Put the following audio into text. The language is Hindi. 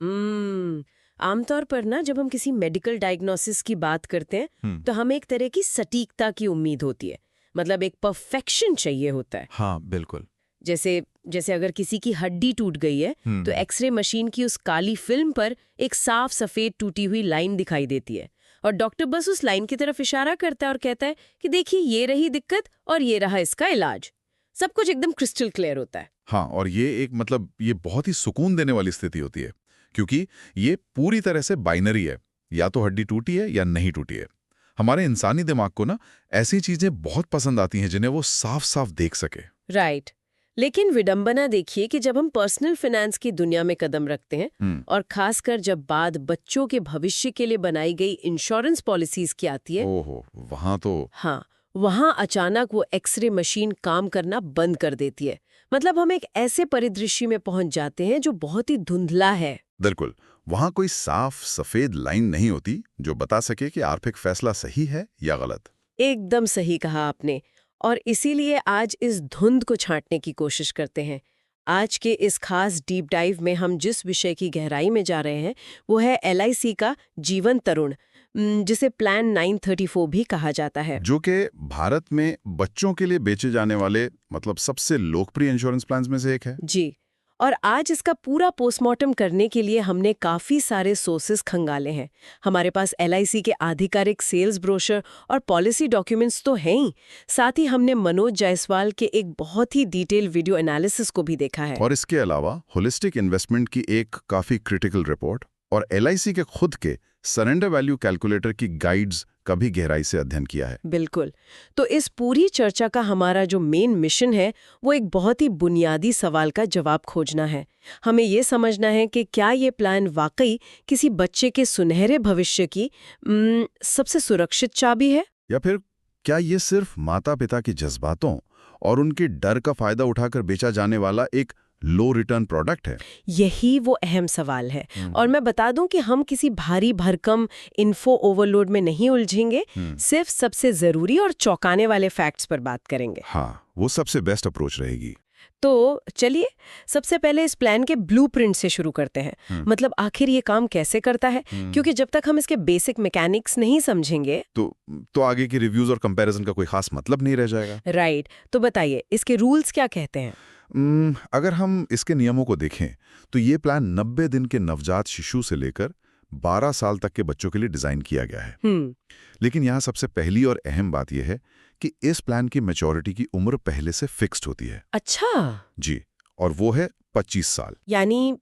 आमतौर पर ना जब हम किसी मेडिकल डायग्नोसिस की बात करते हैं तो हमें एक तरह की सटीकता की उम्मीद होती है। मतलब एक परफेक्शन चाहिए होता है। हाँ बिल्कुल। जैसे जैसे अगर किसी की हड्डी टूट गई है तो एक्सरे मशीन की उस काली फिल्म पर एक साफ सफेद टूटी हुई लाइन दिखाई देती है और डॉक्टर बस उस लाइन की तरफ इशारा करता है और कहता है कि देखिए ये रही दिक्कत और ये रहा इसका इलाज। सब कुछ एकदम क्रिस्टल क्लियर होता है। हाँ, और ये बहुत ही सुकून देने वाली स्थिति होती है, क्योंकि ये पूरी तरह से बाइनरी है, या तो हड्डी टूटी है या नहीं टूटी है। हमारे इंसानी दिमाग को ना ऐसी चीजें बहुत पसंद आती हैं जिन्हें वो साफ साफ देख सके। राइट। लेकिन विडंबना देखिए कि जब हम पर्सनल फाइनेंस की दुनिया में कदम रखते हैं और खासकर जब बात बच्चों के भविष्य के लिए बनाई गई इंश्योरेंस पॉलिसीज की आती है, ओहो, वहां तो हाँ, वहां अचानक वो एक्सरे मशीन काम करना बंद कर देती है। मतलब हम एक ऐसे परिदृश्य में पहुंच जाते हैं जो बहुत ही धुंधला है। बिल्कुल, वहां कोई साफ सफेद लाइन नहीं होती जो बता सके कि आर्थिक फैसला सही है या गलत। एकदम सही कहा आपने। और इसीलिए आज इस धुंध को छांटने की कोशिश करते हैं। आज के इस खास डीप डाइव में हम जिस विषय की गहराई में जा रहे हैं वो है एलआईसी का जीवन तरुण, जिसे प्लान 934 भी कहा जाता है। जो कि भारत में बच्चों के लिए बेचे जाने वाले सबसे लोकप्रिय इंश्योरेंस प्लान्स में से एक है। जी। और आज इसका पूरा पोस्टमार्टम करने के लिए हमने काफ़ी सारे सोर्सेस खंगाले हैं। हमारे पास एलआईसी के आधिकारिक सेल्स ब्रोशर और पॉलिसी डॉक्यूमेंट्स तो हैं ही, साथ ही हमने मनोज जायसवाल के एक बहुत ही डिटेल वीडियो एनालिसिस को भी देखा है। और इसके अलावा होलिस्टिक इन्वेस्टमेंट की एक काफ़ी क्रिटिकल रिपोर्ट और एलआईसी के खुद के सरेंडर वैल्यू कैलकुलेटर की गाइड्स का भी गहराई से अध्ययन किया है। बिल्कुल। तो इस पूरी चर्चा का हमारा जो मेन मिशन है वो एक बहुत ही बुनियादी सवाल का जवाब खोजना है। हमें ये समझना है कि क्या ये प्लान वाकई किसी बच्चे के सुनहरे भविष्य की सबसे सुरक्षित चाबी है, या फिर क्या ये सिर्फ माता पिता के जज्बातों और उनके डर का फायदा उठाकर बेचा जाने वाला एक लो रिटर्न प्रोडक्ट है। यही वो अहम सवाल है। और मैं बता दूं कि हम किसी भारी भरकम इन्फो ओवरलोड में नहीं उलझेंगे, सिर्फ सबसे जरूरी और चौंकाने वाले फैक्ट्स पर बात करेंगे। हाँ, वो सबसे बेस्ट अप्रोच रहेगी। तो चलिए सबसे पहले इस प्लान के ब्लूप्रिंट से शुरू करते हैं। मतलब आखिर ये काम कैसे करता है, क्योंकि जब तक हम इसके बेसिक मैकेनिक्स नहीं समझेंगे तो आगे की रिव्यूज और कंपैरिजन का कोई खास मतलब नहीं रह जाएगा। राइट। तो बताइए इसके रूल्स क्या कहते हैं। अगर हम इसके नियमों को देखें तो ये प्लान 90 दिन के नवजात शिशु से लेकर 12 साल तक के बच्चों के लिए डिजाइन किया गया है। लेकिन यहाँ सबसे पहली और अहम बात यह है कि इस प्लान की मैच्योरिटी की उम्र पहले से फिक्स्ड होती है। अच्छा जी, और वो है 25 साल। यानी